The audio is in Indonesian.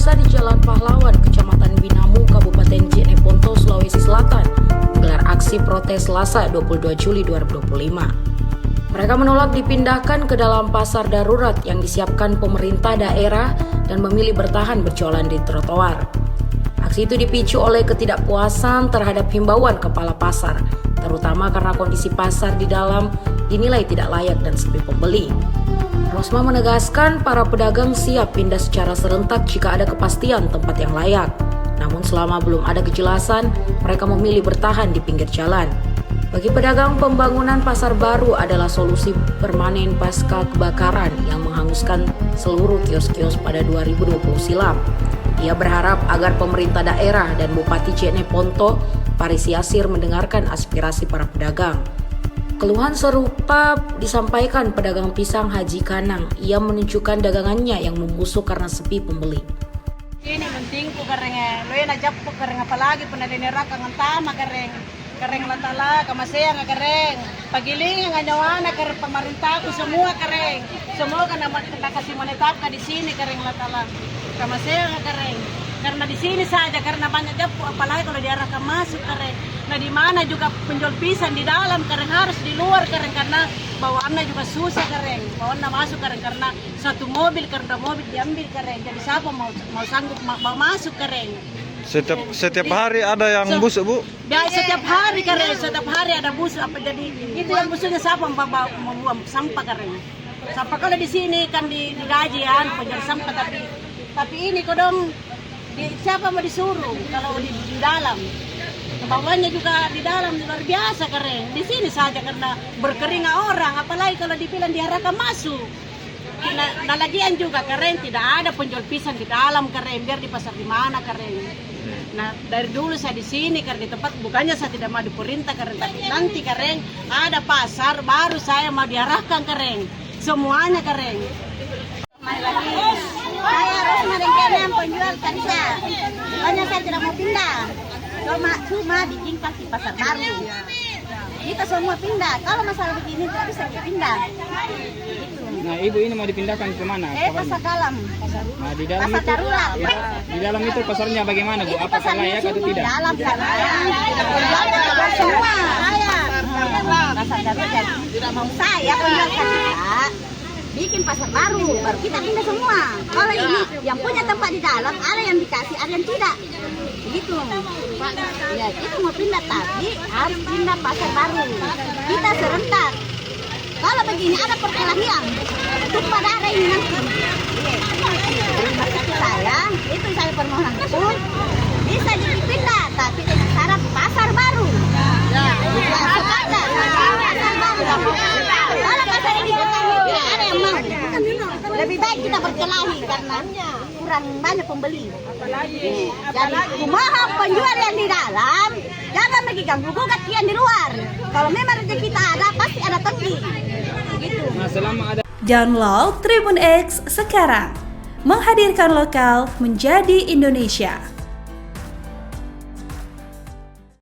massa di Jalan Pahlawan, Kecamatan Binamu, Kabupaten Jeneponto, Sulawesi Selatan, menggelar aksi protes Selasa 22 Juli 2025. Mereka menolak dipindahkan ke dalam pasar darurat yang disiapkan pemerintah daerah dan memilih bertahan berjualan di trotoar. Aksi itu dipicu oleh ketidakpuasan terhadap himbauan kepala pasar, terutama karena kondisi pasar di dalam dinilai tidak layak dan sepi pembeli. Rosma menegaskan para pedagang siap pindah secara serentak jika ada kepastian tempat yang layak. Namun selama belum ada kejelasan, mereka memilih bertahan di pinggir jalan. Bagi pedagang, pembangunan pasar baru adalah solusi permanen pasca kebakaran yang menghanguskan seluruh kios-kios pada 2020 silam. Ia berharap agar pemerintah daerah dan Bupati Jeneponto, Paris Yasir, mendengarkan aspirasi para pedagang. Keluhan serupa disampaikan pedagang pisang Haji Kanang. Ia menunjukkan dagangannya yang membusuk karena sepi pembeli. Ini penting ku kareng loy na japo kareng apalagi panadinera kang tama kareng latala kamasaya nga kareng pagiling nga nyawana kareng pemerintah ku semua kana kasih menetap ka di sini kareng latala kamasaya nga kareng karena di sini saja karena banyak japo apalagi kalau diarahkan masuk kareng. Nah di mana juga penjual pisang di dalam kareng harus di luar kareng karena bawaannya juga susah kareng bawaannya masuk kareng karena satu mobil karena mobil diambil kareng jadi siapa mau sanggup mau masuk kareng. Setiap hari ada yang busuk, Bu? Ya, setiap hari kareng setiap hari ada busuk apa jadi itu yang busuknya siapa mau buang sampah kareng. Sampah kalau di sini kan digaji ya penjual sampah tapi ini kodong siapa mau disuruh kalau di dalam. Bawahnya juga di dalam luar biasa keren. Di sini saja karena berkering orang, apalagi kalau dibilang diarahkan masuk. Nah lagian juga keren, tidak ada penjual pisang di dalam keren, biar di pasar di mana keren. Nah dari dulu saya di sini karena di tempat bukannya saya tidak mau diperintah keren, tapi nanti keren ada pasar baru saya mau diarahkan keren. Semuanya keren. Saya harus merengkena penjual kanisa. Makanya saya tidak mau pindah. Cuma bikin di pasar baru. Kita semua pindah. Kalau masalah begini tidak bisa pindah. Gitu. Nah, Ibu ini mau dipindahkan ke mana? Pasar dalam. Nah, di dalam pasar itu, darurat. Di dalam itu pasarnya bagaimana, Bu? Apakah layak atau tidak? Di dalam penjualnya semua. Pasar darurat tidak mau saya penjual kanisa. Bikin pasar baru kita pindah semua. Kalau ini yang punya tempat di dalam, ada yang dikasih, ada yang tidak. Begitu. Ya, itu mau pindah tapi harus pindah pasar baru. Kita serentak. Kalau begini ada perkelahian, tumpah darah ini nanti. Maksud saya permohonan itu bisa dipindah tapi dengan syarat pasar baru. Ya, sepakat. Pasar baru. Kalau pasar ini tidak ada yang mau. Lebih baik kita berkelahi karena kurang banyak pembeli. Jadi kumaha penjual yang di dalam jangan lagi ganggu gugat yang di luar. Kalau memang rezeki kita ada pasti ada tenggi. Gitu. Nah, selama ada Download Tribun X sekarang, menghadirkan lokal menjadi Indonesia.